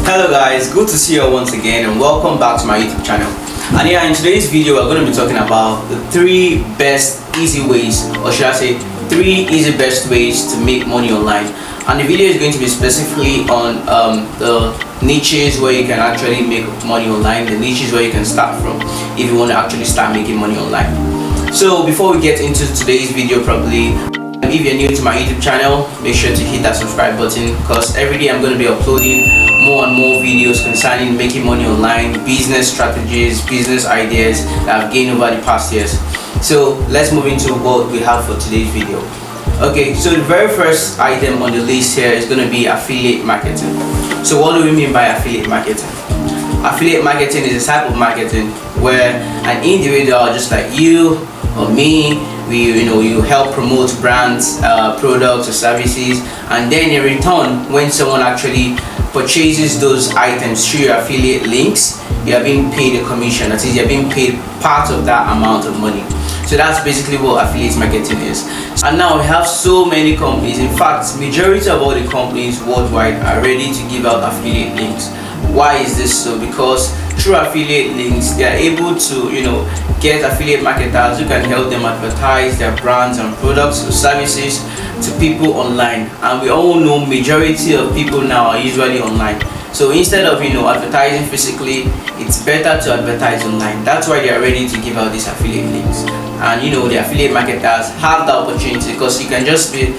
Hello guys, good to see you all once again and welcome back to my YouTube channel. And yeah, in today's video we're going to be talking about the 3 best easy ways, or should I say 3 easy best ways to make money online. And the video is going to be specifically on the niches where you can actually make money online, the niches where you can start from if you want to actually start making money online. So before we get into today's video properly, if you're new to my YouTube channel, make sure to hit that subscribe button, because every day I'm going to be uploading more and more videos concerning making money online, business strategies, business ideas that I've gained over the past years. So let's move into what we have for today's video. Okay, so the very first item on the list here is going to be affiliate marketing. So what do we mean by affiliate marketing? Affiliate marketing is a type of marketing where an individual just like you or me, you help promote brands, products or services, and then in return, when someone actually purchases those items through your affiliate links, you are being paid a commission. That is, you're being paid part of that amount of money. So that's basically what affiliate marketing is. And now we have so many companies. In fact, majority of all the companies worldwide are ready to give out affiliate links. Why is this so? Because through affiliate links, they are able to get affiliate marketers who can help them advertise their brands and products or services to people online. And we all know majority of people now are usually online. So instead of advertising physically, it's better to advertise online. That's why they are ready to give out these affiliate links. And the affiliate marketers have the opportunity, because you can just be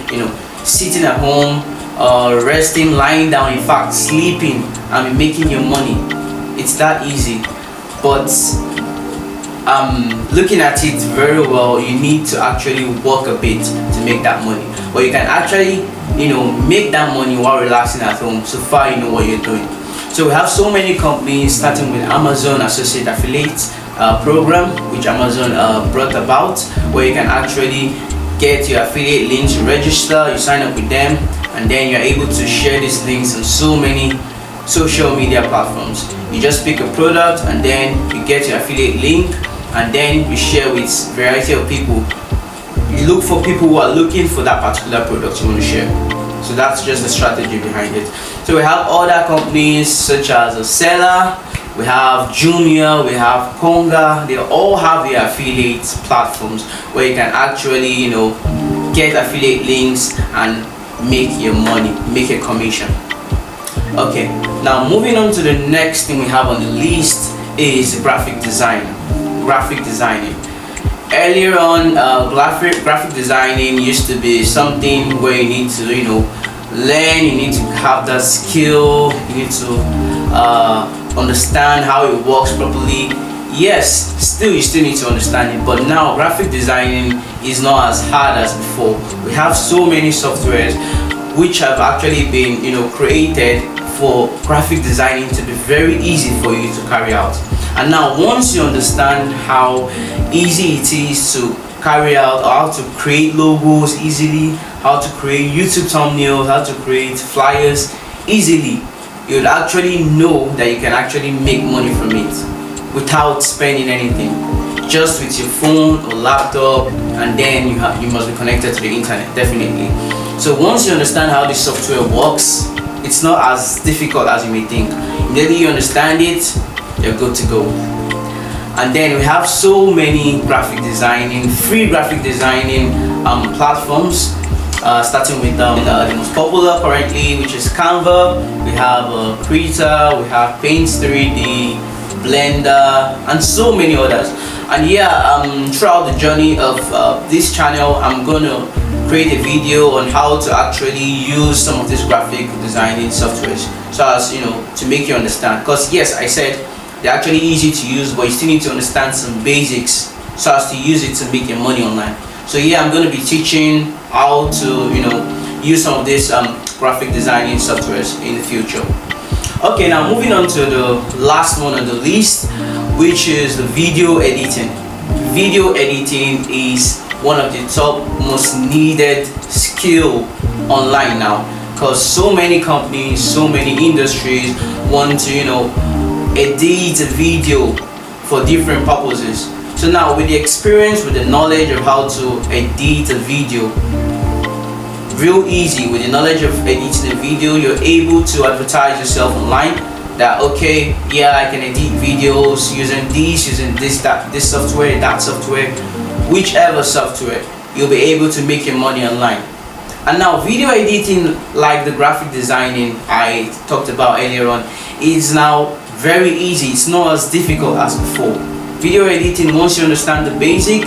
sitting at home, resting, lying down, in fact sleeping, and be making your money. It's that easy. But looking at it very well, you need to actually work a bit to make that money. But you can actually make that money while relaxing at home, so far you know what you're doing. So we have so many companies, starting with Amazon Associate Affiliate program, which Amazon brought about, where you can actually get your affiliate links, you register, you sign up with them, and then you're able to share these links on so many social media platforms. You just pick a product and then you get your affiliate link, and then you share with a variety of people. You look for people who are looking for that particular product you want to share. So that's just the strategy behind it. So we have other companies such as Seller, we have Jumia, we have Konga. They all have their affiliate platforms where you can actually get affiliate links and make your money, make a commission. Okay, now moving on to the next thing we have on the list is graphic design. Graphic designing. Earlier on, graphic designing used to be something where you need to learn, you need to have that skill, you need to understand how it works properly. Yes, you still need to understand it, but now graphic designing is not as hard as before. We have so many softwares which have actually been created for graphic designing to be very easy for you to carry out. And now once you understand how easy it is to carry out, or how to create logos easily, how to create YouTube thumbnails, how to create flyers easily, you'd actually know that you can actually make money from it without spending anything, just with your phone or laptop, and then you must be connected to the internet, definitely. So once you understand how this software works, it's not as difficult as you may think. Immediately you understand it, you're good to go. And then we have so many free graphic designing platforms, starting with the most popular currently, which is Canva. We have Krita, we have Paint 3D, Blender, and so many others. And throughout the journey of this channel, I'm going to create a video on how to actually use some of these graphic designing softwares, so as to make you understand. Because yes, I said they're actually easy to use, but you still need to understand some basics so as to use it to make your money online. So I'm going to be teaching how to use some of these graphic designing softwares in the future. Okay, now moving on to the last one on the list, which is the video editing. Video editing is one of the top most needed skill online now, because so many companies, so many industries want to edit a video for different purposes. So now with the experience, with the knowledge of how to edit a video, real easy, with the knowledge of editing a video, you're able to advertise yourself online that okay, yeah, I can edit videos using this software, that software, whichever software, you'll be able to make your money online. And now video editing, like the graphic designing I talked about earlier on, is now very easy. It's not as difficult as before. Video editing, once you understand the basic,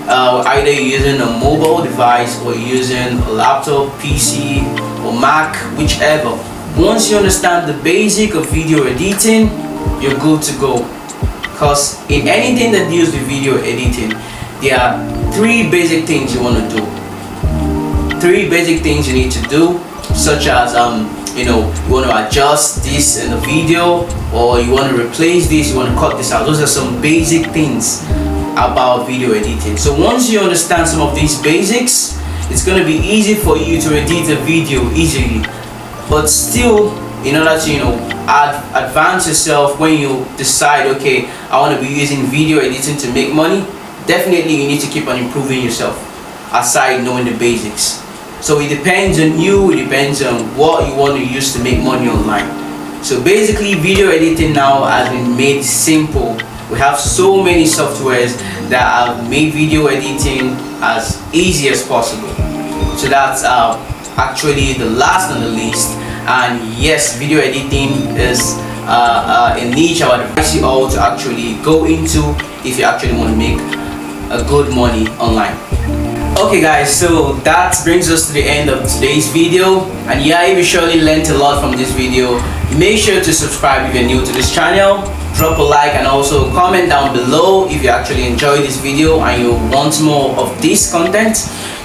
either you're using a mobile device or you're using a laptop, PC or Mac, whichever. Once you understand the basic of video editing, you're good to go. Because in anything that deals with video editing, there are three basic things you want to do. Three basic things you need to do, such as you want to adjust this in the video, or you want to replace this, you want to cut this out. Those are some basic things about video editing. So once you understand some of these basics, it's going to be easy for you to edit a video easily. But still, in order to advance yourself, when you decide, okay, I want to be using video editing to make money, definitely you need to keep on improving yourself aside knowing the basics. So it depends on you, it depends on what you want to use to make money online. So basically, video editing now has been made simple. We have so many softwares that have made video editing as easy as possible. So that's actually the last on the list. And yes, video editing is a niche I would advise you all to actually go into if you actually want to make a good money online. Okay guys, so that brings us to the end of today's video, and yeah, if you surely learned a lot from this video, make sure to subscribe if you're new to this channel, drop a like, and also comment down below if you actually enjoyed this video and you want more of this content.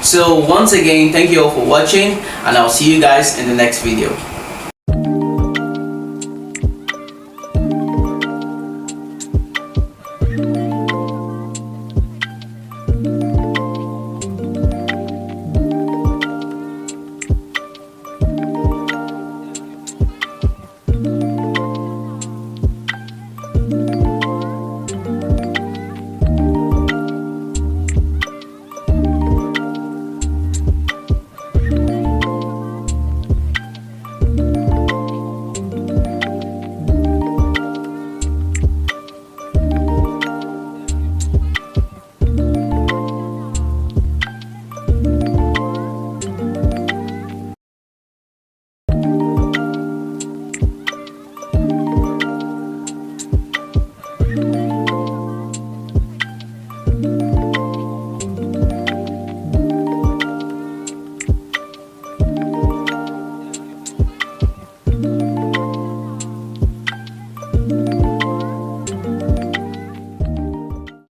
So once again, thank you all for watching, and I'll see you guys in the next video.